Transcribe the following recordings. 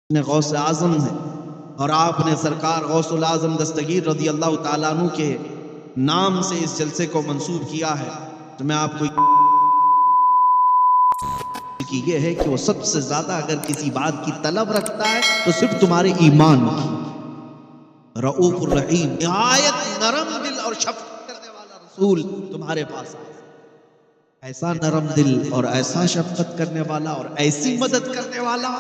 نے غوث اعظم ہے اور آپ نے سرکار غوث العظم دستگیر رضی اللہ تعالیٰ عنہ کے نام سے اس جلسے کو منسوب کیا ہے، تو میں آپ کو یہ ہے کہ وہ سب سے زیادہ اگر کسی بات کی طلب رکھتا ہے تو صرف تمہارے ایمان کی۔ رؤوف الرحیم، نہایت نرم دل اور شفقت کرنے والا رسول تمہارے پاس آئے، ایسا نرم دل اور ایسا شفقت کرنے والا اور ایسی مدد کرنے والا۔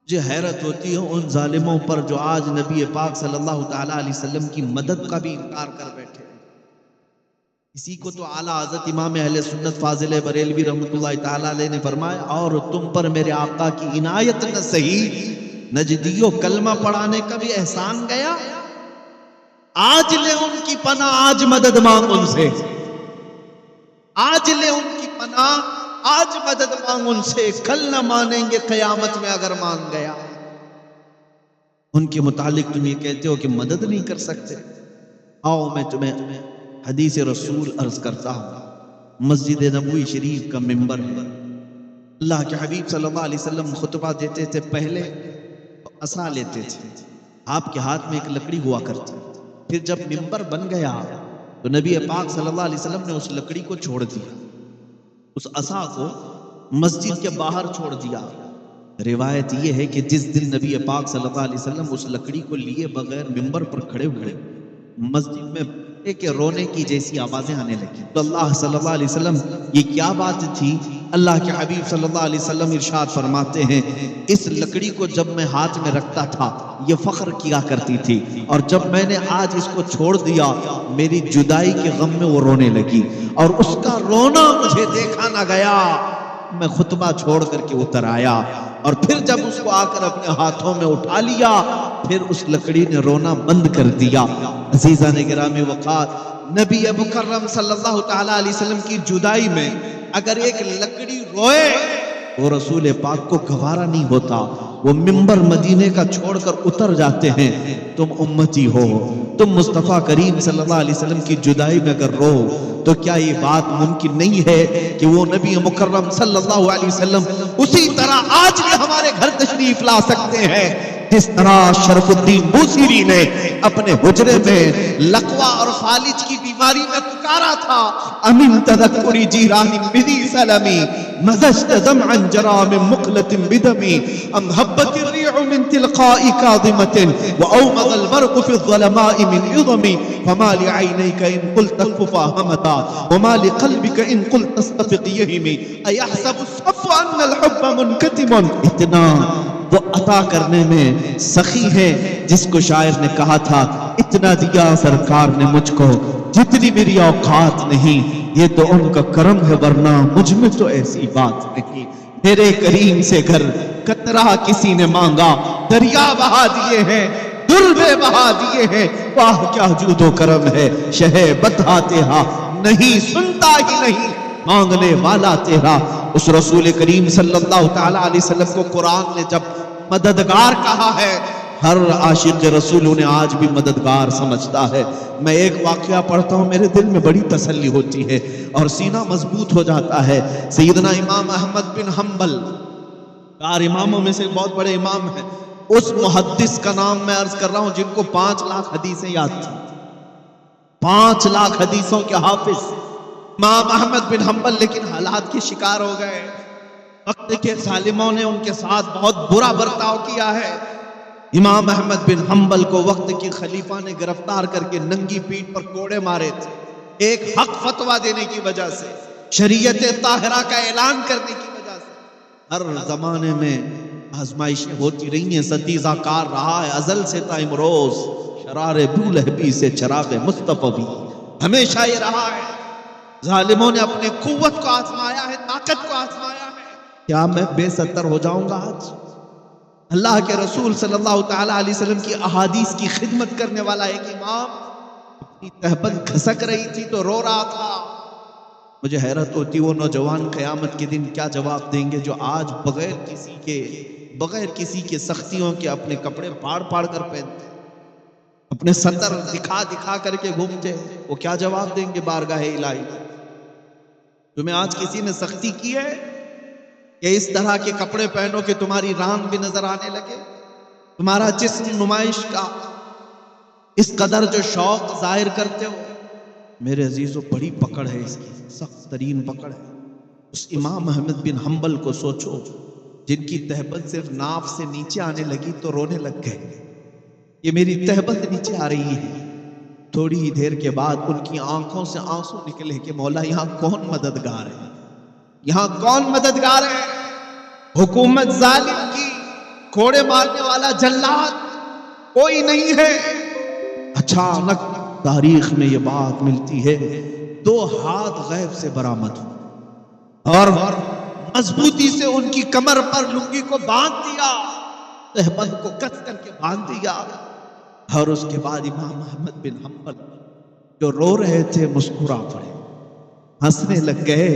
مجھے حیرت ہوتی ہے ان ظالموں پر جو آج نبی پاک صلی اللہ تعالیٰ علیہ وسلم کی مدد کا بھی انکار کر بیٹھے۔ اسی کو تو اعلیٰ حضرت امام اہل سنت فاضل بریلوی رحمۃ اللہ تعالیٰ علیہ نے فرمایا، اور تم پر میرے آقا کی عنایت نہ سہی، نجدیوں کلمہ پڑھانے کا بھی احسان گیا، آج لے ان کی پناہ، آج مدد مانگ ان سے، آج لے ان کی پناہ، آج مدد مانگ ان سے، کل نہ مانیں گے قیامت میں اگر مان گیا۔ ان کے متعلق تم یہ کہتے ہو کہ مدد نہیں کر سکتے، آؤ میں تمہیں حدیث رسول عرض کرتا ہوں۔ مسجد نبوی شریف کا ممبر ہے، اللہ کے حبیب صلی اللہ علیہ وسلم خطبہ دیتے تھے، پہلے عصا لیتے تھے، آپ کے ہاتھ میں ایک لکڑی ہوا کرتی، پھر جب ممبر بن گیا تو نبی پاک صلی اللہ علیہ وسلم نے اس لکڑی کو چھوڑ دیا، اس عصا کو مسجد کے باہر چھوڑ دیا۔ روایت یہ ہے کہ جس دن نبی پاک صلی اللہ علیہ وسلم اس لکڑی کو لیے بغیر ممبر پر کھڑے ہوئے، مسجد میں کہ رونے کی جیسی آوازیں آنے لگی۔ تو اللہ صلی اللہ علیہ وسلم، یہ کیا بات تھی؟ اللہ کے حبیب صلی اللہ علیہ وسلم ارشاد فرماتے ہیں، اس لکڑی کو جب میں ہاتھ میں رکھتا تھا یہ فخر کیا کرتی تھی، اور جب میں نے آج اس کو چھوڑ دیا میری جدائی کے غم میں وہ رونے لگی، اور اس کا رونا مجھے دیکھا نہ گیا، میں خطبہ چھوڑ کر کے اتر آیا، اور پھر جب اس کو آ کر اپنے ہاتھوں میں اٹھا لیا پھر اس لکڑی نے رونا بند کر دیا۔ عزیزان گرامی وقار، نبی مکرم صلی اللہ تعالیٰ علیہ وسلم کی جدائی میں اگر ایک لکڑی روئے وہ رسول پاک کو گوارا نہیں ہوتا، وہ ممبر مدینے کا چھوڑ کر اتر جاتے ہیں۔ تم امتی ہو، تم مصطفیٰ کریم صلی اللہ علیہ وسلم کی جدائی میں اگر رو تو کیا یہ بات ممکن نہیں ہے کہ وہ نبی مکرم صلی اللہ علیہ وسلم اسی طرح آج بھی ہمارے گھر تشریف لا سکتے ہیں، جس طرح شرف الدین بوسیری نے اپنے حجرے میں لقوا اور فالج کی بیماری میں پکارا تھا، امین تذکری جیرانی بدی سلمی مزجت دمعا جرا من مقلت بدمی ام حبت الریع من تلقاء کاظمت واومض البرق في الظلماء من عظمی فما لعینیک ان قلت اکففا ہمتا وما لقلبک ان قلت استفق یہمی ایحسب الصف ان الحب منکتم۔ اتنا وہ عطا کرنے میں سخی ہے جس کو شاعر نے کہا تھا، اتنا دیا سرکار نے مجھ کو جتنی میری اوقات نہیں، یہ تو ان کا کرم ہے ورنہ مجھ میں تو ایسی بات نہیں۔ میرے کریم سے گھر قطرہ کسی نے مانگا، دریا بہا دیے ہیں، دربے بہا دیے ہیں، واہ کیا جود و کرم ہے شہ بتا تیرا، نہیں سنتا ہی نہیں مانگنے والا تیرا۔ اس رسول کریم صلی اللہ تعالیٰ علیہ وسلم کو قرآن نے جب مددگار کہا ہے، ہر عاشق رسول انہیں آج بھی مددگار سمجھتا ہے۔ میں ایک واقعہ پڑھتا ہوں، میرے دل میں بڑی تسلی ہوتی ہے اور سینہ مضبوط ہو جاتا ہے۔ سیدنا امام احمد بن حنبل، چار اماموں میں سے بہت بڑے امام ہیں، اس محدث کا نام میں عرض کر رہا ہوں جن کو 5 لاکھ حدیثیں یاد تھیں، 5 لاکھ حدیثوں کے حافظ امام احمد بن حنبل، لیکن حالات کے شکار ہو گئے، وقت کے ظالموں نے ان کے ساتھ بہت برا برتاؤ کیا ہے۔ امام احمد بن حنبل کو وقت کی خلیفہ نے گرفتار کر کے ننگی پیٹھ پر کوڑے مارے تھے، ایک حق فتویٰ دینے کی وجہ سے، شریعت طاہرہ کا اعلان کرنے کی وجہ سے۔ ہر زمانے میں آزمائشیں ہوتی رہی ہیں، ستیزہ کار رہا ہے ازل سے تا امروز، شرار بولہبی سے چراغ مصطفیٰ بھی ہمیشہ یہ رہا ہے۔ ظالموں نے اپنے قوت کو آزمایا ہے، طاقت کو آزمایا ہے۔ کیا میں بے ستر ہو جاؤں گا آج؟ اللہ کے رسول صلی اللہ تعالیٰ علیہ وسلم کی احادیث کی خدمت کرنے والا ایک امام اپنی تہبند کھسک رہی تھی تو رو رہا تھا۔ مجھے حیرت ہوتی وہ نوجوان قیامت کے دن کیا جواب دیں گے جو آج بغیر کسی کے سختیوں کے اپنے کپڑے پاڑ پاڑ کر پہنتے، اپنے ستر دکھا دکھا کر کے گھومتے، وہ کیا جواب دیں گے بارگاہ الہی؟ تمہیں آج کسی نے سختی کی ہے؟ کہ اس طرح کے کپڑے پہنو کہ تمہاری ران بھی نظر آنے لگے، تمہارا جسم نمائش کا اس قدر جو شوق ظاہر کرتے ہو؟ میرے عزیزو بڑی پکڑ ہے، اس کی سخت ترین پکڑ ہے۔ اس امام احمد بن حنبل کو سوچو جن کی تہبند صرف ناف سے نیچے آنے لگی تو رونے لگ گئے، یہ میری تہبند نیچے آ رہی ہے۔ تھوڑی ہی دیر کے بعد ان کی آنکھوں سے آنسو نکلے کہ مولا یہاں کون مددگار ہے، یہاں کون مددگار ہے؟ حکومت ظالم کی، کوڑے مارنے والا جلاد کوئی نہیں ہے۔ اچانک تاریخ میں یہ بات ملتی ہے، 2 ہاتھ غیب سے برآمد ہوئے اور مضبوطی سے ان کی کمر پر لنگی کو باندھ دیا، تہبند کو کس کر کے باندھ دیا، اور اس کے بعد امام احمد بن حنبل جو رو رہے تھے مسکرا پڑے، ہنسنے لگ گئے،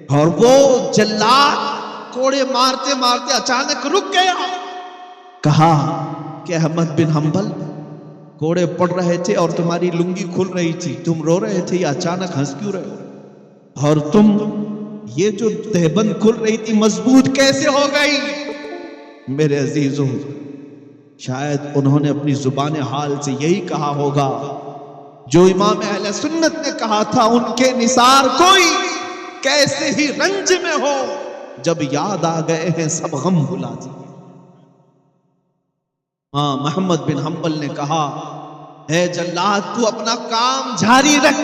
اور وہ جلاد کوڑے مارتے مارتے اچانک رک گیا۔ کہا کہ احمد بن حنبل، کوڑے پڑ رہے تھے اور تمہاری لنگی کھل رہی تھی، تم رو رہے تھے، یہ اچانک ہنس کیوں رہے ہو؟ اور تم یہ جو تہبند کھل رہی تھی مضبوط کیسے ہو گئی؟ میرے عزیزوں، شاید انہوں نے اپنی زبان حال سے یہی کہا ہوگا جو امام اہل سنت نے کہا تھا، ان کے نثار کوئی کیسے ہی رنج میں ہو، جب یاد آ گئے ہیں سب غم بھلا دیے۔ ہاں، محمد بن حنبل نے کہا، اے جلاد تو اپنا کام جاری رکھ،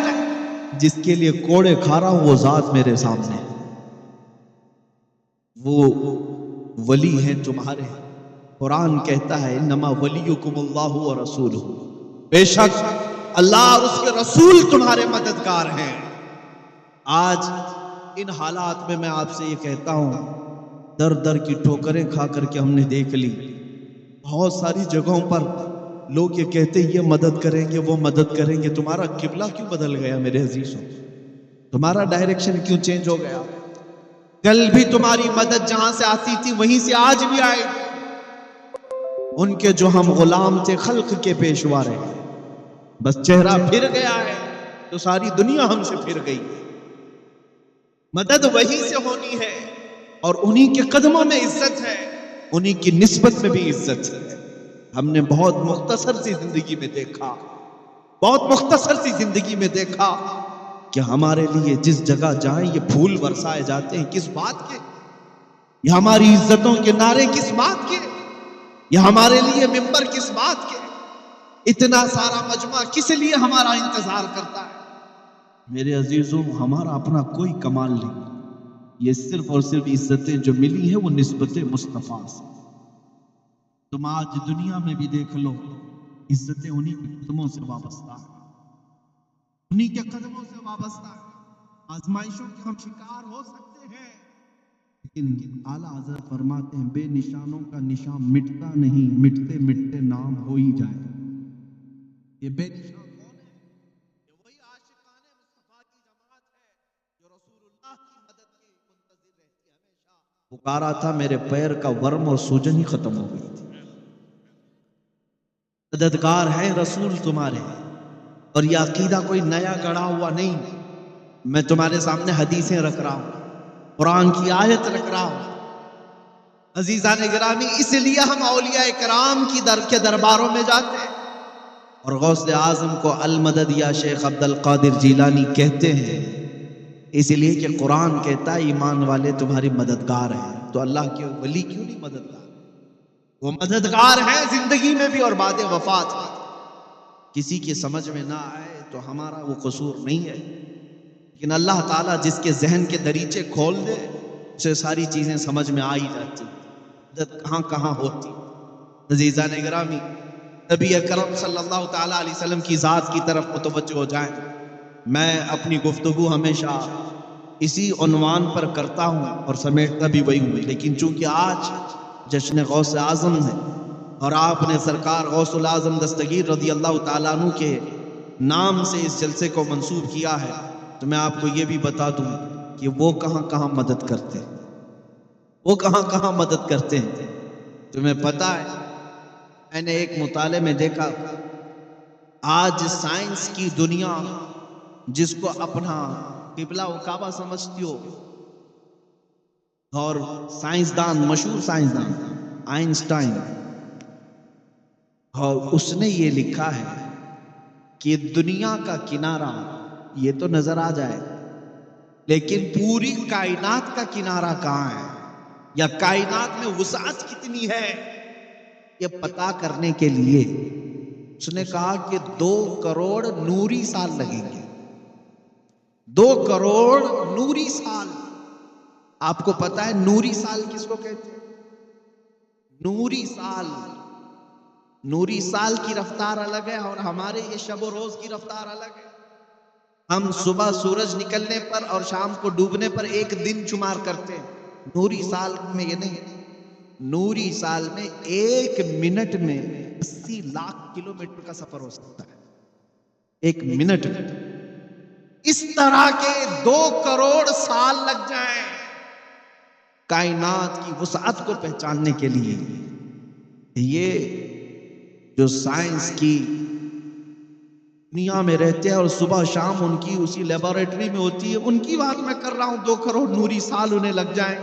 جس کے لیے کوڑے کھا رہا ہوں وہ ذات میرے سامنے ہے، وہ ولی ہیں تمہارے۔ قرآن کہتا ہے انما ولیکم اللہ ورسولہ، بے شک اللہ اور اس کے رسول تمہارے مددگار ہیں۔ آج ان حالات میں آپ سے یہ کہتا ہوں، در در کی ٹھوکریں کھا کر کے ہم نے دیکھ لی، بہت ساری جگہوں پر لوگ یہ کہتے ہیں یہ مدد کریں گے وہ مدد کریں گے، تمہارا قبلہ کیوں بدل گیا میرے عزیزوں؟ تمہارا ڈائریکشن کیوں چینج ہو گیا؟ کل بھی تمہاری مدد جہاں سے آتی تھی وہیں سے آج بھی آئے گی۔ ان کے جو ہم غلام تھے، خلق کے پیشوا رہے، بس چہرہ پھر گیا ہے تو ساری دنیا ہم سے پھر گئی۔ مدد وہیں سے ہونی ہے، اور انہی کے قدموں میں عزت ہے، انہی کی نسبت میں بھی عزت ہے۔ ہم نے بہت مختصر سی زندگی میں دیکھا، بہت مختصر سی زندگی میں دیکھا کہ ہمارے لیے جس جگہ جائیں یہ پھول برسائے جاتے ہیں، کس بات کے؟ یہ ہماری عزتوں کے نعرے کس بات کے؟ یہ ہمارے لیے ممبر کس بات کے؟ اتنا سارا مجمع کس لیے ہمارا انتظار کرتا ہے؟ میرے عزیزوں، ہمارا اپنا کوئی کمال نہیں، یہ صرف اور صرف عزتیں جو ملی ہیں وہ نسبت مصطفیٰ سے۔ تم آج دنیا میں بھی دیکھ لو، عزتیں انہی کے قدموں سے وابستہ ہیں، انہی کے قدموں سے وابستہ ہیں۔ آزمائشوں کے ہم شکار ہو سکتے ہیں، لیکن اعلیٰ حضرت فرماتے ہیں بے نشانوں کا نشان مٹتا نہیں، مٹتے مٹتے نام ہو ہی جائے۔ یہ بے نشان کون ہے؟ یہ وہی عاشقان مصطفیٰ کی جماعت ہے جو رسول اللہ کی مدد کے منتظر رہتی ہے، ہمیشہ پکارا تھا میرے پیر کا ورم اور سوجن ہی ختم ہو گئی تھی۔ مددگار ہیں رسول تمہارے، اور یہ عقیدہ کوئی نیا گڑھا ہوا نہیں، میں تمہارے سامنے حدیثیں رکھ رہا ہوں، قرآن کی آیت رکھ رہا ہوں۔ عزیزان گرامی، اس لیے ہم اولیاء کرام کی کے درباروں میں جاتے ہیں، اور غوث اعظم کو المدد یا شیخ عبد القادر جیلانی کہتے ہیں، اس لیے کہ قرآن کہتا ہے ایمان والے تمہاری مددگار ہیں، تو اللہ کے ولی کیوں نہیں مددگار؟ وہ مددگار ہیں زندگی میں بھی اور بعد وفات میں۔ کسی کی سمجھ میں نہ آئے تو ہمارا وہ قصور نہیں ہے، لیکن اللہ تعالیٰ جس کے ذہن کے دریچے کھول دے اسے ساری چیزیں سمجھ میں آ ہی جاتی، مدد کہاں کہاں ہوتی۔ عزیزان گرامی، نبی اکرم صلی اللہ تعالیٰ علیہ وسلم کی ذات کی طرف متوجہ ہو جائیں۔ میں اپنی گفتگو ہمیشہ اسی عنوان پر کرتا ہوں اور سمیٹتا بھی وہی ہوں، لیکن چونکہ آج جشن غوث اعظم ہے اور آپ نے سرکار غوث الاعظم دستگیر رضی اللہ تعالیٰ عنہ کے نام سے اس جلسے کو منسوب کیا ہے، تو میں آپ کو یہ بھی بتا دوں کہ وہ کہاں کہاں مدد کرتے ہیں، وہ کہاں کہاں مدد کرتے ہیں۔ تمہیں پتا ہے، میں نے ایک مطالعے میں دیکھا، آج سائنس کی دنیا جس کو اپنا قبلہ و کعبہ سمجھتی ہو، اور سائنسدان، مشہور سائنسدان آئنسٹائن، اور اس نے یہ لکھا ہے کہ دنیا کا کنارہ یہ تو نظر آ جائے، لیکن پوری کائنات کا کنارہ کہاں ہے، یا کائنات میں وسعت کتنی ہے، یہ پتا کرنے کے لیے اس نے کہا کہ 2 کروڑ نوری سال لگیں گے۔ 2 کروڑ نوری سال۔ آپ کو پتا ہے نوری سال کس کو کہتے ہیں؟ نوری سال، نوری سال کی رفتار الگ ہے اور ہمارے یہ شب و روز کی رفتار الگ ہے۔ ہم صبح سورج نکلنے پر اور شام کو ڈوبنے پر 1 دن شمار کرتے ہیں، نوری سال میں یہ نہیں۔ نوری سال میں 1 منٹ میں 80 لاکھ کلومیٹر کا سفر ہو سکتا ہے، 1 منٹ میں۔ اس طرح کے 2 کروڑ سال لگ جائیں کائنات کی وسعت کو پہچاننے کے لیے۔ یہ جو سائنس کی دنیا میں رہتے ہیں اور صبح شام ان کی اسی لیبارٹری میں ہوتی ہے، ان کی بات میں کر رہا ہوں، 2 کروڑ نوری سال انہیں لگ جائیں۔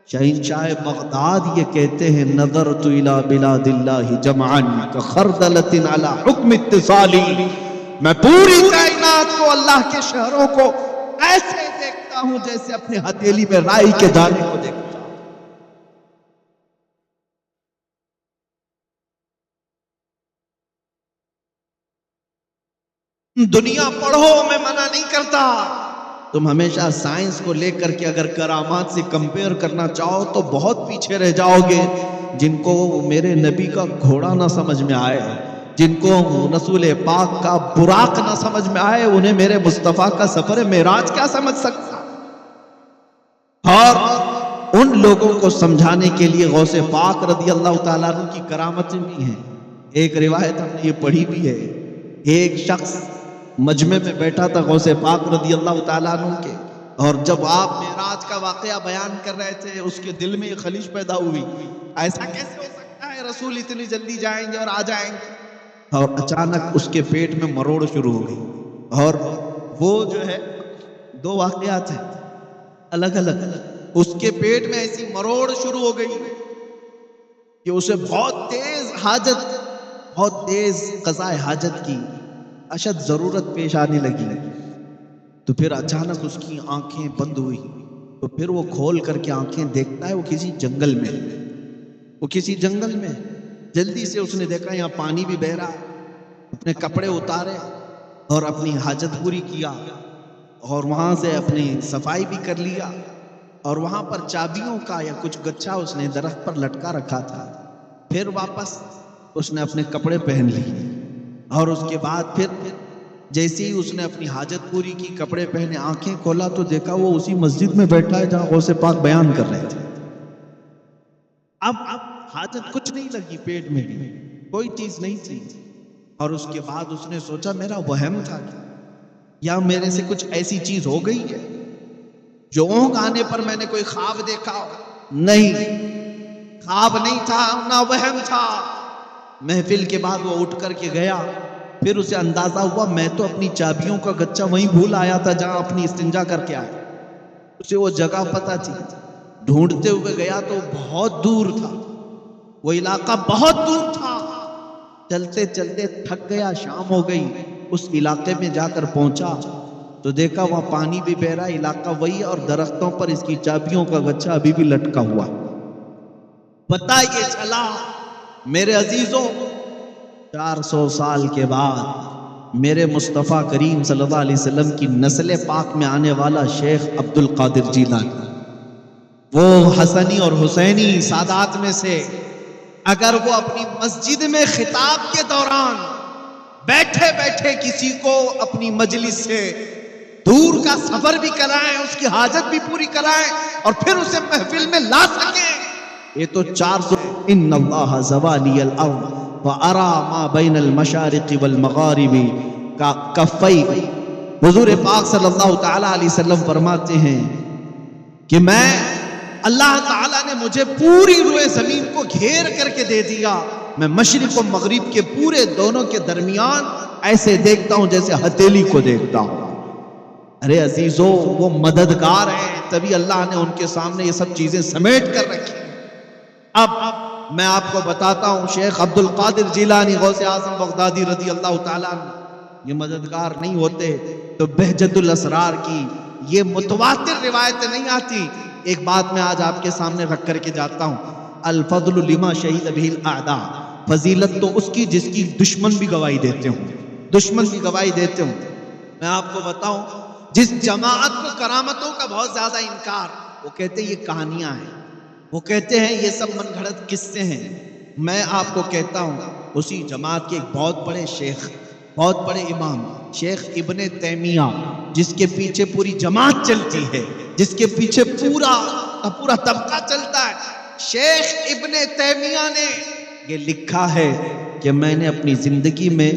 شہنشاہ بغداد یہ کہتے ہیں نظرت الی بلاد اللہ جمعا کخردلۃ علی حکم اتصالی، میں پوری کائنات کو، اللہ کے شہروں کو ایسے دیکھتا ہوں جیسے اپنے ہتھیلی میں رائی کے دانے کو دیکھتا ہوں۔ دنیا پڑھو، میں منع نہیں کرتا، تم ہمیشہ سائنس کو لے کر کے اگر کرامات سے کمپیئر کرنا چاہو تو بہت پیچھے رہ جاؤ گے۔ جن کو میرے نبی کا گھوڑا نہ سمجھ میں آئے، جن کو رسول پاک کا براق نہ سمجھ میں آئے، انہیں میرے مصطفیٰ کا سفر معراج کیا سمجھ سکتا؟ اور ان لوگوں کو سمجھانے کے لیے غوث پاک رضی اللہ تعالیٰ عنہ کی کرامتیں بھی ہیں۔ ایک روایت ہم نے یہ پڑھی بھی ہے، ایک شخص مجمع میں بیٹھا تھا غوث پاک رضی اللہ تعالیٰ عنہ کے، اور جب آپ معراج کا واقعہ بیان کر رہے تھے اس کے دل میں یہ خلیش پیدا ہوئی، ایسا کیسے ہو سکتا ہے رسول اتنی جلدی جائیں گے اور آ جائیں گے؟ اور اچانک اس کے پیٹ میں مروڑ شروع ہو گئی، اور وہ جو ہے 2 واقعات ہیں الگ الگ، اس کے پیٹ میں ایسی مروڑ شروع ہو گئی کہ اسے بہت تیز حاجت، بہت تیز قضاء حاجت کی اشد ضرورت پیش آنے لگی۔ تو پھر اچانک اس کی آنکھیں بند ہوئی، تو پھر وہ کھول کر کے آنکھیں دیکھتا ہے وہ کسی جنگل میں، وہ کسی جنگل میں۔ جلدی سے اس نے دیکھا یہاں پانی بھی بہ رہا، اپنے کپڑے اتارے اور اپنی حاجت پوری کیا، اور وہاں سے اپنی صفائی بھی کر لیا، اور وہاں پر چابیوں کا یا کچھ گچھا اس نے درخت پر لٹکا رکھا تھا۔ پھر واپس اس نے اپنے کپڑے پہن لیے، اور اس کے بعد پھر جیسے ہی اس نے اپنی حاجت پوری کی، کپڑے پہنے، آنکھیں کھولا تو دیکھا وہ اسی مسجد میں بیٹھا ہے جہاں غوث پاک بیان کر رہے تھے۔ اب حاجت کچھ نہیں لگی، پیٹ میں بھی کوئی چیز نہیں تھی، اور اس کے بعد اس نے سوچا میرا وہم تھا کیا، یا میرے سے کچھ ایسی چیز ہو گئی ہے جو اونگ آنے پر میں نے کوئی خواب دیکھا ہو؟ نہیں، خواب نہیں تھا، نہ وہم تھا۔ محفل کے بعد وہ اٹھ کر کے گیا، پھر اسے اندازہ ہوا میں تو اپنی چابیوں کا گچھا وہیں بھول آیا تھا جہاں اپنی استنجا کر کے آیا۔ اسے وہ جگہ پتہ تھی، ڈھونڈتے ہوئے گیا تو بہت دور تھا، وہ علاقہ بہت دور تھا۔ چلتے چلتے تھک گیا، شام ہو گئی، اس علاقے میں جا کر پہنچا تو دیکھا وہاں پانی بھی بہ رہا، علاقہ وہی، اور درختوں پر اس کی چابیوں کا گچھا ابھی بھی لٹکا ہوا۔ پتہ یہ چلا میرے عزیزوں، 400 سال کے بعد میرے مصطفیٰ کریم صلی اللہ علیہ وسلم کی نسل پاک میں آنے والا شیخ عبد القادر جیلانی، وہ حسنی اور حسینی سادات میں سے، اگر وہ اپنی مسجد میں خطاب کے دوران بیٹھے بیٹھے کسی کو اپنی مجلس سے دور کا سفر بھی کرائیں، اس کی حاجت بھی پوری کرائیں، اور پھر اسے محفل میں لا سکیں، یہ تو 400 ان اللہ زوالی الارض وارا ما بین المشارق والمغارب کا کفی۔ حضور پاک صلی اللہ تعالی علیہ وسلم فرماتے ہیں کہ میں، اللہ تعالیٰ نے مجھے پوری روئے زمین کو گھیر کر کے دے دیا، میں مشرق و مغرب کے پورے دونوں کے درمیان ایسے دیکھتا ہوں جیسے ہتھیلی کو دیکھتا ہوں۔ ارے عزیزو وہ مددگار ہیں، تبھی اللہ نے ان کے سامنے یہ سب چیزیں سمیٹ کر رکھی۔ اب میں آپ کو بتاتا ہوں، شیخ عبد القادر جیلانی غوث اعظم بغدادی رضی اللہ تعالیٰ عنہ یہ مددگار نہیں ہوتے تو بہجت الاسرار کی یہ متواتر روایتیں نہیں آتی۔ ایک بات میں آج آپ کے سامنے رکھ کر کے جاتا ہوں، الفضل لما شہید بہ الاعداء، فضیلت تو اس کی جس کی دشمن بھی گواہی دیتے ہوں، دشمن بھی گواہی دیتے ہوں۔ میں آپ کو بتاؤں، جس جماعت کو کرامتوں کا بہت زیادہ انکار، وہ کہتے ہیں یہ کہانیاں ہیں، وہ کہتے ہیں یہ سب من گھڑت قصے ہیں۔ میں آپ کو کہتا ہوں اسی جماعت کے ایک بہت بڑے شیخ، بہت بڑے امام شیخ ابن تیمیہ، جس کے پیچھے پوری جماعت چلتی ہے، جس کے پیچھے پورا طبقہ چلتا ہے، شیخ ابن تیمیہ نے یہ لکھا ہے کہ میں نے اپنی زندگی میں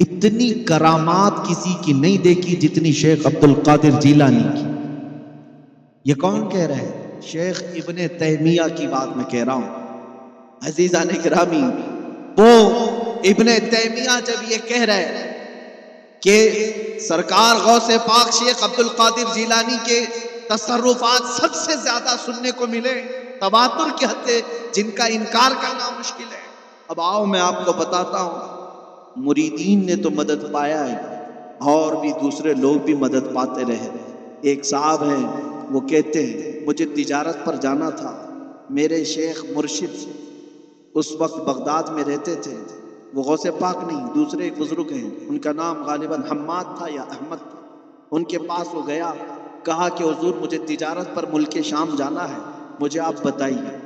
اتنی کرامات کسی کی نہیں دیکھی جتنی شیخ عبد القادر جیلانی کی۔ یہ کون کہہ رہے ہیں؟ شیخ ابن تیمیہ کی بات میں کہہ رہا ہوں۔ عزیزان گرامی، وہ ابن تیمیہ جب یہ کہہ رہے ہیں کہ سرکار غوث پاک شیخ عبد القادر جیلانی کے تصرفات سب سے زیادہ سننے کو ملے، تواتر کی حد ہے، جن کا انکار کرنا مشکل ہے۔ اب آؤ میں آپ کو بتاتا ہوں، مریدین نے تو مدد پایا ہے، اور بھی دوسرے لوگ بھی مدد پاتے رہے۔ ایک صاحب ہیں، وہ کہتے ہیں مجھے تجارت پر جانا تھا، میرے شیخ مرشد اس وقت بغداد میں رہتے تھے، وہ غوث پاک نہیں، دوسرے ایک بزرگ ہیں، ان کا نام غالباً حماد تھا یا احمد تھا۔ ان کے پاس وہ گیا، کہا کہ حضور مجھے تجارت پر ملک شام جانا ہے، مجھے آپ بتائیے،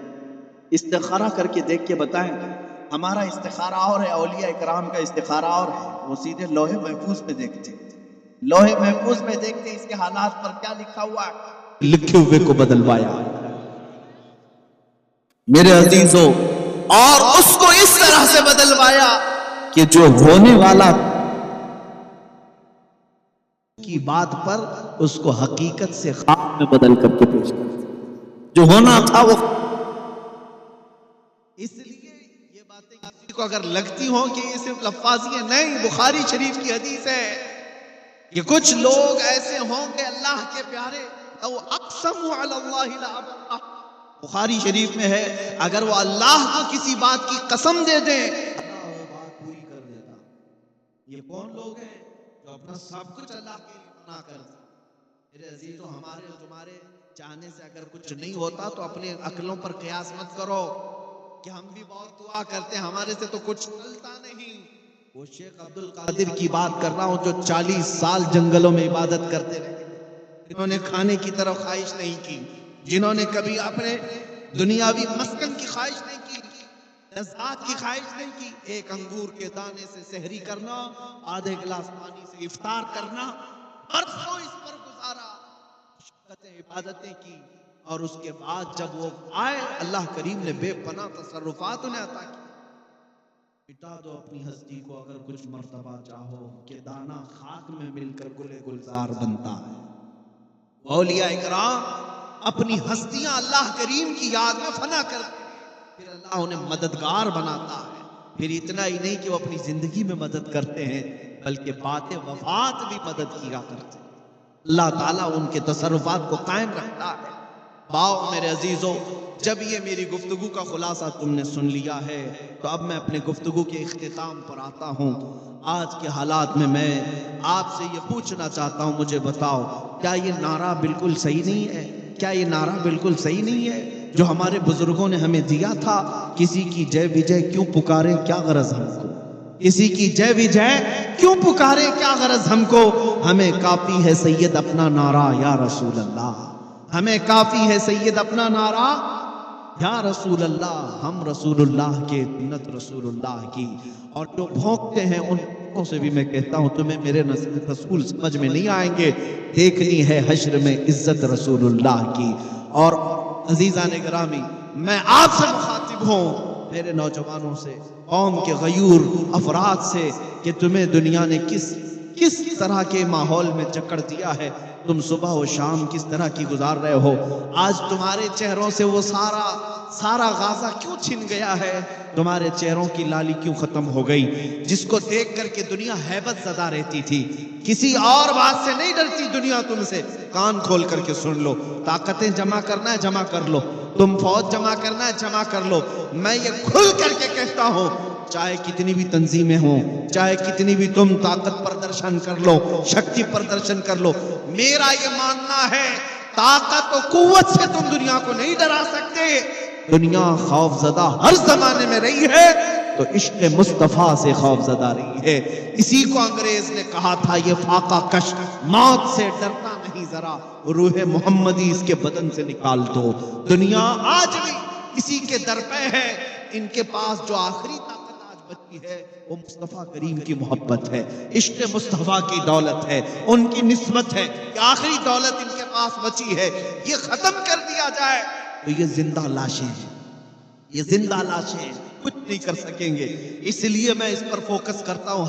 استخارہ کر کے دیکھ کے بتائیں۔ ہمارا استخارہ اور ہے، اولیاء اکرام کا استخارہ اور ہے، وہ سیدھے لوح محفوظ میں دیکھتے، لوح محفوظ میں دیکھتے اس کے حالات پر کیا لکھا ہوا ہے، لکھے ہوئے کو بدلوایا میرے عزیزوں، اور اس کو اس طرح سے بدلوایا کہ جو ہونے والا کی بات پر اس کو حقیقت سے خواب میں بدل کر کے پیش کر، جو ہونا تھا وہ۔ اس لیے یہ باتیں کسی کو اگر لگتی ہوں کہ یہ صرف لفاظی نہیں، بخاری شریف کی حدیث ہے کہ کچھ لوگ ایسے ہوں کہ اللہ کے پیارے، او اقسموا علی اللہ لابرہ، بخاری شریف میں ہے اگر وہ اللہ کو کسی بات کی قسم دے دیں اللہ وہ بات پوری کر دیتا۔ یہ کون لوگ ہیں جو اپنا سب کچھ اللہ کے لیے فنا کر دیں؟ میرے عزیزوں، ہمارے اور تمہارے چاہنے سے اگر کچھ نہیں ہوتا تو اپنے عقلوں پر قیاس مت کرو کہ ہم بھی بہت دعا کرتے ہیں ہمارے سے تو کچھ چلتا نہیں۔ وہ شیخ عبد القادر کی بات کر رہا ہوں جو 40 سال جنگلوں میں عبادت کرتے رہے، جنہوں نے کھانے کی طرف خواہش نہیں کی، جنہوں نے کبھی اپنے دنیاوی مسکن کی خواہش نہیں کی، لذات کی خواہش نہیں کی، ایک انگور کے دانے سے سحری کرنا، آدھے گلاس پانی سے افطار کرنا، برسوں اس پر گزارا، مشقتیں عبادتیں کی، اور اس کے بعد جب وہ آئے اللہ کریم نے بے پناہ تصرفات انہیں عطا کی۔ مٹا دو اپنی ہستی کو اگر کچھ مرتبہ چاہو، کہ دانا خاک میں مل کر گلے گلزار بنتا ہے۔ اولیاء اکرام اپنی ہستیاں اللہ کریم کی یاد میں فنا کرتے ہیں، پھر اللہ انہیں مددگار بناتا ہے۔ پھر اتنا ہی نہیں کہ وہ اپنی زندگی میں مدد کرتے ہیں بلکہ بات وفات بھی مدد کیا کرتے ہیں۔ اللہ تعالیٰ ان کے تصرفات کو قائم رکھتا ہے۔ باؤ میرے عزیزوں، جب یہ میری گفتگو کا خلاصہ تم نے سن لیا ہے تو اب میں اپنے گفتگو کے اختتام پر آتا ہوں۔ آج کے حالات میں آپ سے یہ پوچھنا چاہتا ہوں، مجھے بتاؤ کیا یہ نعرہ بالکل صحیح نہیں ہے؟ کیا یہ نعرہ بالکل صحیح نہیں ہے جو ہمارے بزرگوں نے ہمیں دیا تھا؟ کسی کی جے وجے کیوں پکارے کیا غرض ہم کو، کسی کی جے وجے کیوں پکارے کیا غرض ہم کو، ہمیں کافی ہے سید اپنا نعرہ یا رسول اللہ، ہمیں کافی ہے سید اپنا نعرہ یا رسول اللہ، ہم رسول اللہ کے سنت رسول اللہ کی، اور جو بھونکتے ہیں ان کو سے بھی میں کہتا ہوں تمہیں میرے رسول سمجھ میں نہیں آئیں گے، دیکھنی ہے حشر میں عزت رسول اللہ کی۔ اور عزیزان گرامی، میں آپ سے مخاطب ہوں، میرے نوجوانوں سے، قوم کے غیور افراد سے، کہ تمہیں دنیا نے کس کس طرح کے ماحول میں جکڑ دیا ہے. تم صبح و شام کس طرح کی گزار رہے ہو. آج تمہارے چہروں سے وہ سارا غازہ کیوں چھن گیا ہے. تمہارے چہروں کی لالی کیوں ختم ہو گئی. جس کو دیکھ کر کے دنیا ہیبت زدہ رہتی تھی. کسی اور بات سے نہیں ڈرتی دنیا تم سے. کان کھول کر کے سن لو. طاقتیں جمع کرنا ہے جمع کر لو. تم فوج جمع کرنا ہے جمع کر لو. میں یہ کھل کر کے کہتا ہوں, چاہے کتنی بھی تنظیمیں ہوں, چاہے کتنی بھی تم طاقت پردرشن کر لو, شکتی پردرشن کر لو, میرا یہ ماننا ہے طاقت و قوت سے تم دنیا کو نہیں ڈرا سکتے. دنیا خوف زدہ ہر زمانے میں رہی ہے تو عشق مصطفیٰ سے خوف زدہ رہی ہے. اسی کو انگریز نے کہا تھا یہ فاقہ کش موت سے ڈرتا نہیں, ذرا روح محمدی اس کے بدن سے نکال دو. دنیا آج بھی اسی کے در پہ ہے. ان کے پاس جو آخری طاقت آج بچی ہے وہ مصطفیٰ کریم کی محبت ہے, عشق مصطفیٰ کی دولت ہے, ان کی نسبت ہے. یہ آخری دولت ان کے پاس بچی ہے. یہ ختم کر دیا جائے تو یہ زندہ لاشیں ہیں, یہ زندہ لاشیں ہیں, کچھ نہیں کر سکیں گے. اس لیے میں اس پر فوکس کرتا ہوں.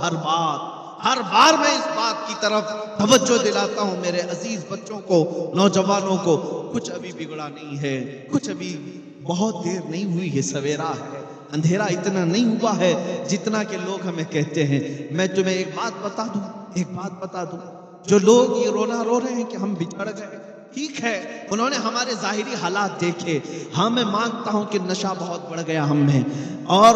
ہر بار میں اس بات کی طرف توجہ دلاتا ہوں میرے عزیز بچوں کو, نوجوانوں کو. کچھ ابھی بگڑا نہیں ہے, کچھ ابھی بہت دیر نہیں ہوئی ہے, سویرا ہے, اندھیرا اتنا نہیں ہوا ہے جتنا کہ لوگ ہمیں کہتے ہیں. میں تمہیں ایک بات بتا دوں, جو لوگ یہ رونا رو رہے ہیں کہ ہم بچڑ گئے, ٹھیک ہے, انہوں نے ہمارے ظاہری حالات دیکھے. ہاں میں مانتا ہوں کہ نشہ بہت بڑھ گیا ہم میں, اور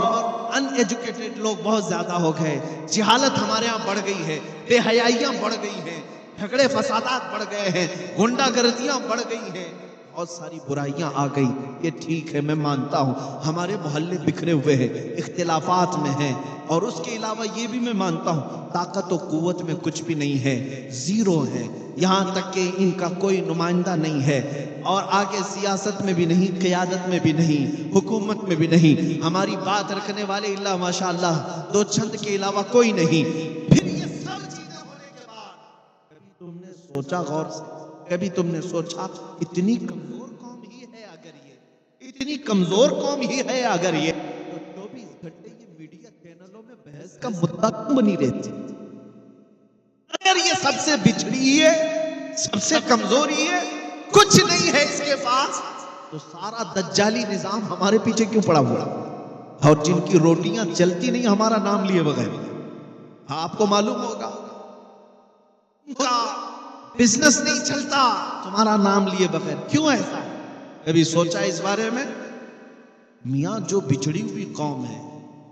ان ایجوکیٹڈ لوگ بہت زیادہ ہو گئے, جہالت ہمارے ہاں بڑھ گئی ہے, بے حیائیاں بڑھ گئی ہیں, جھگڑے فسادات بڑھ گئے ہیں, گنڈا گردیاں بڑھ گئی ہیں, بہت ساری برائیاں آ گئی. یہ ٹھیک ہے, میں مانتا ہوں ہمارے محلے بکھرے ہوئے ہیں, اختلافات میں ہیں, اور اس کے علاوہ یہ بھی میں مانتا ہوں طاقت و قوت میں کچھ بھی نہیں ہے, زیرو ہے. یہاں تک کہ ان کا کوئی نمائندہ نہیں ہے, اور آگے سیاست میں بھی نہیں, قیادت میں بھی نہیں, حکومت میں بھی نہیں. ہماری بات رکھنے والے اللہ ماشاءاللہ دو چند کے علاوہ کوئی نہیں. پھر یہ سب چیزیں ہونے کے بعد کبھی تم نے سوچا غور سے, کبھی تم نے سوچا اتنی کمزور قوم ہی ہے اگر یہ, اتنی کمزور قوم ہی ہے اگر یہ, تو 24 گھنٹے یہ میڈیا چینلوں میں بحث کا مدعا کیوں بنی رہتی. اگر یہ سب سے بچڑی ہے, سب سے کمزوری ہے, کچھ نہیں ہے اس کے پاس, تو سارا دجالی نظام ہمارے پیچھے کیوں پڑا ہوا, اور جن کی روٹیاں چلتی نہیں ہمارا نام لیے بغیر, آپ کو معلوم ہوگا ان کا بزنس نہیں چلتا تمہارا نام لیے بغیر. کیوں ایسا ہے, کبھی سوچا اس بارے میں؟ میاں جو بچڑی ہوئی قوم ہے,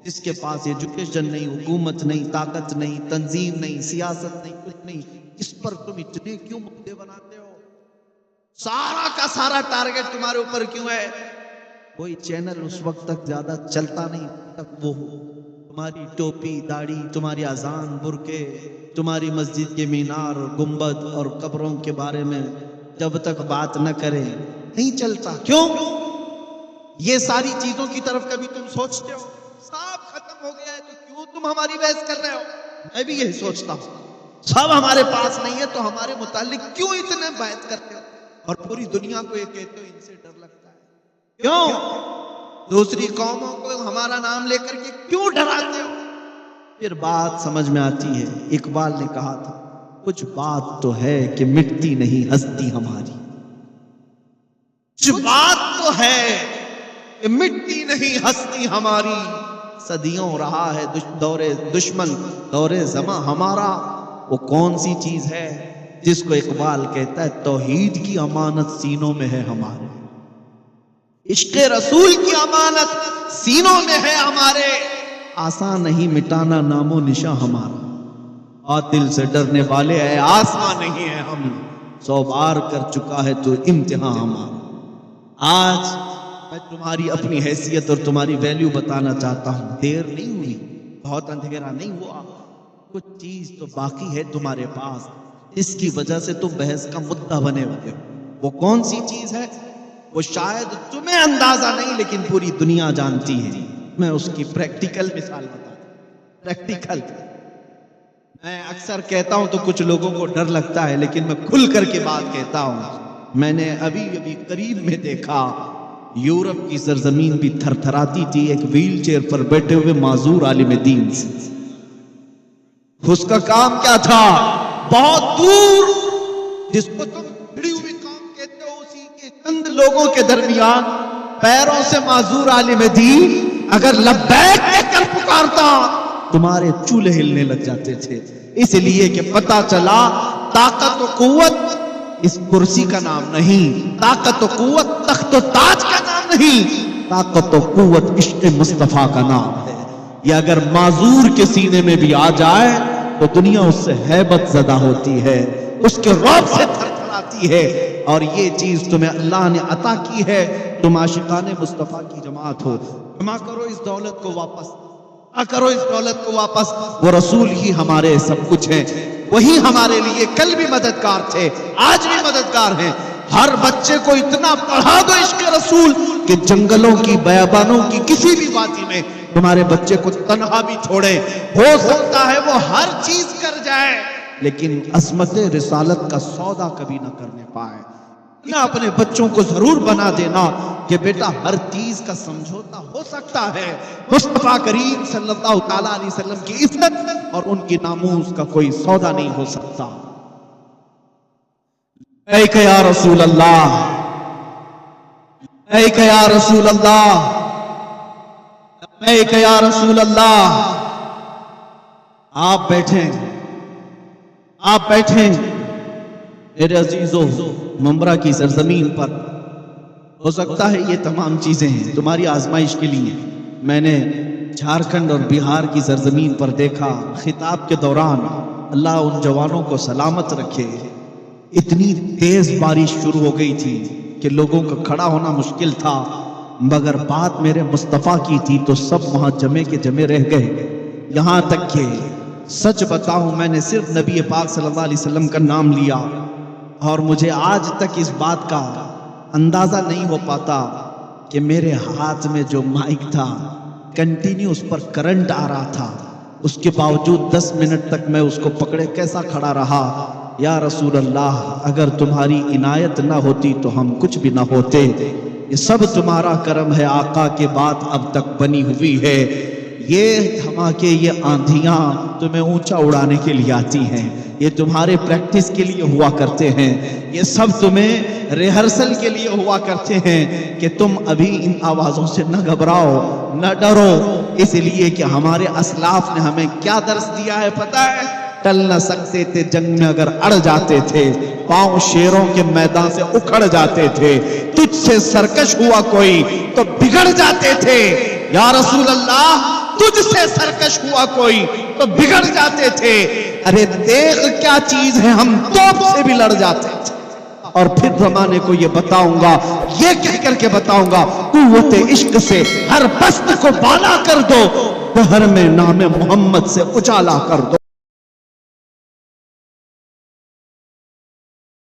جس کے پاس ایجوکیشن نہیں, حکومت نہیں, طاقت نہیں, تنظیم نہیں, سیاست نہیں, کچھ نہیں, اس پر تم اتنے کیوں مدعے بناتے ہو؟ سارا کا سارا ٹارگٹ تمہارے اوپر کیوں ہے؟ کوئی چینل اس وقت تک زیادہ چلتا نہیں تک وہ تمہاری ٹوپی, داڑھی, تمہاری اذان, برقعے, تمہاری مسجد کے مینار اور گنبد اور قبروں کے بارے میں جب تک بات نہ کرے نہیں چلتا. کیوں؟ یہ ساری چیزوں کی طرف کبھی تم سوچتے ہو؟ سب ختم ہو گیا ہے تو کیوں تم ہماری بحث کر رہے ہو؟ میں بھی یہی سوچتا ہوں, سب ہمارے پاس نہیں ہے تو ہمارے متعلق کیوں اتنے بحث کرتے ہو, اور پوری دنیا کو یہ کہتے ہو ان سے ڈر لگتا ہے. کیوں دوسری قوموں کو ہمارا نام لے کر کے کیوں ڈراتے ہو؟ پھر بات سمجھ میں آتی ہے. اقبال نے کہا تھا کچھ بات تو ہے کہ مٹتی نہیں ہستی ہماری, کچھ بات تو ہے کہ مٹتی نہیں ہستی ہماری, صدیوں رہا ہے دور دشمن دور زماں ہمارا. وہ کون سی چیز ہے جس کو اقبال کہتا ہے توحید کی امانت سینوں میں ہے ہمارے, عشق رسول کی امانت سینوں میں ہے ہمارے, آسان نہیں مٹانا نام و نشاں ہمارا, باطل سے ڈرنے والے ہے آسمان نہیں ہے ہم, 100 بار کر چکا ہے تو امتحان ہمارا. آج میں تمہاری اپنی حیثیت اور تمہاری ویلیو بتانا چاہتا ہوں. دیر نہیں ہوئی, بہت اندھیرا نہیں ہوا, کچھ چیز تو باقی ہے تمہارے پاس, اس کی وجہ سے تم بحث کا مدعا بنے ہوئے ہو. وہ کون سی چیز ہے وہ شاید تمہیں اندازہ نہیں لیکن پوری دنیا جانتی ہے. میں اس کی پریکٹیکل مثال بتا دوں. پریکٹیکل میں اکثر کہتا ہوں تو کچھ لوگوں کو ڈر لگتا ہے, لیکن میں کھل کر کے بات کہتا ہوں. میں نے ابھی قریب میں دیکھا یورپ کی سرزمین بھی تھر تھراتی تھی ایک ویل چیئر پر بیٹھے ہوئے معذور عالم دین سے. اس کا کام کیا تھا؟ بہت دور جس کو تم بھڑی ہوئی قوم کہتے ہو اسی کے چند لوگوں کے درمیان پیروں سے معذور عالم دین اگر لبیک کہہ کر پکارتا تمہارے چولہے ہلنے لگ جاتے تھے، اس لیے کہ پتا چلا طاقت و قوت اس کرسی کا نام نہیں، طاقت و قوت تخت و تاج کا نام نہیں، طاقت و قوت عشق مصطفیٰ کا نام ہے۔ یہ اگر معذور کے سینے میں بھی آ جائے تو دنیا اس سے ہیبت زدہ ہوتی ہے، اس کے رعب سے تھر تھر آتی ہے، اور یہ چیز تمہیں اللہ نے عطا کی ہے۔ تم عاشقان مصطفیٰ کی جماعت ہو، جمع کرو اس دولت کو واپس، کرو اس دولت کو واپس۔ وہ رسول ہی ہمارے سب کچھ ہیں، وہی ہمارے لیے کل بھی مددگار تھے، آج بھی مددگار ہیں۔ ہر بچے کو اتنا پڑھا دو عشق رسول کہ جنگلوں کی بیابانوں کی کسی بھی وادی میں تمہارے بچے کو تنہا بھی چھوڑے، ہو سکتا ہے وہ ہر چیز کر جائے لیکن عظمت رسالت کا سودا کبھی نہ کرنے پائے۔ نہ اپنے بچوں کو ضرور بنا دینا کہ بیٹا ہر چیز کا سمجھوتا ہو سکتا ہے، مصطفیٰ کریم صلی اللہ تعالیٰ علیہ وسلم کی عزت اور ان کی ناموس کا کوئی سودا نہیں ہو سکتا۔ لبیک یا رسول اللہ، لبیک یا رسول اللہ، لبیک یا رسول اللہ۔ آپ بیٹھیں، آپ بیٹھیں میرے عزیزو، ممبرا کی سرزمین پر۔ ہو سکتا ہے یہ تمام چیزیں ہیں تمہاری آزمائش کے لیے۔ میں نے جھارکھنڈ اور بہار کی سرزمین پر دیکھا، خطاب کے دوران اللہ ان جوانوں کو سلامت رکھے، اتنی تیز بارش شروع ہو گئی تھی کہ لوگوں کا کھڑا ہونا مشکل تھا، مگر بات میرے مصطفیٰ کی تھی تو سب وہاں جمے کے جمے رہ گئے۔ یہاں تک کہ سچ بتاؤں میں نے صرف نبی پاک صلی اللہ علیہ وسلم کا نام لیا اور مجھے آج تک اس بات کا اندازہ نہیں ہو پاتا کہ میرے ہاتھ میں جو مائک تھا کنٹینیو اس پر کرنٹ آ رہا تھا، اس کے باوجود 10 منٹ تک میں اس کو پکڑے کیسا کھڑا رہا۔ یا رسول اللہ، اگر تمہاری عنایت نہ ہوتی تو ہم کچھ بھی نہ ہوتے، یہ سب تمہارا کرم ہے آقا، کے بات اب تک بنی ہوئی ہے۔ یہ دھماکے، یہ آندھیاں تمہیں اونچا اڑانے کے لیے آتی ہیں، یہ تمہارے پریکٹس کے لیے ہوا کرتے ہیں، یہ سب تمہیں ریہرسل کے لیے ہوا کرتے ہیں کہ تم ابھی ان آوازوں سے نہ گھبراؤ، نہ ڈرو، اس لیے کہ ہمارے اسلاف نے ہمیں کیا درس دیا ہے پتہ ہے؟ ٹل نہ سکتے تھے جنگ میں اگر اڑ جاتے تھے، پاؤں شیروں کے میدان سے اکھڑ جاتے تھے، تجھ سے سرکش ہوا کوئی تو بگڑ جاتے تھے۔ یا رسول اللہ، تجھ سے سرکش ہوا کوئی تو بگڑ جاتے تھے۔ ارے دیکھ کیا چیز ہے، ہم توپ سے بھی لڑ جاتے تھے۔ اور پھر زمانے کو یہ بتاؤں گا، یہ کہہ کر کے بتاؤں گا، قوت عشق سے ہر پست کو بالا کر دو، بہر میں نام محمد سے اجالا کر دو۔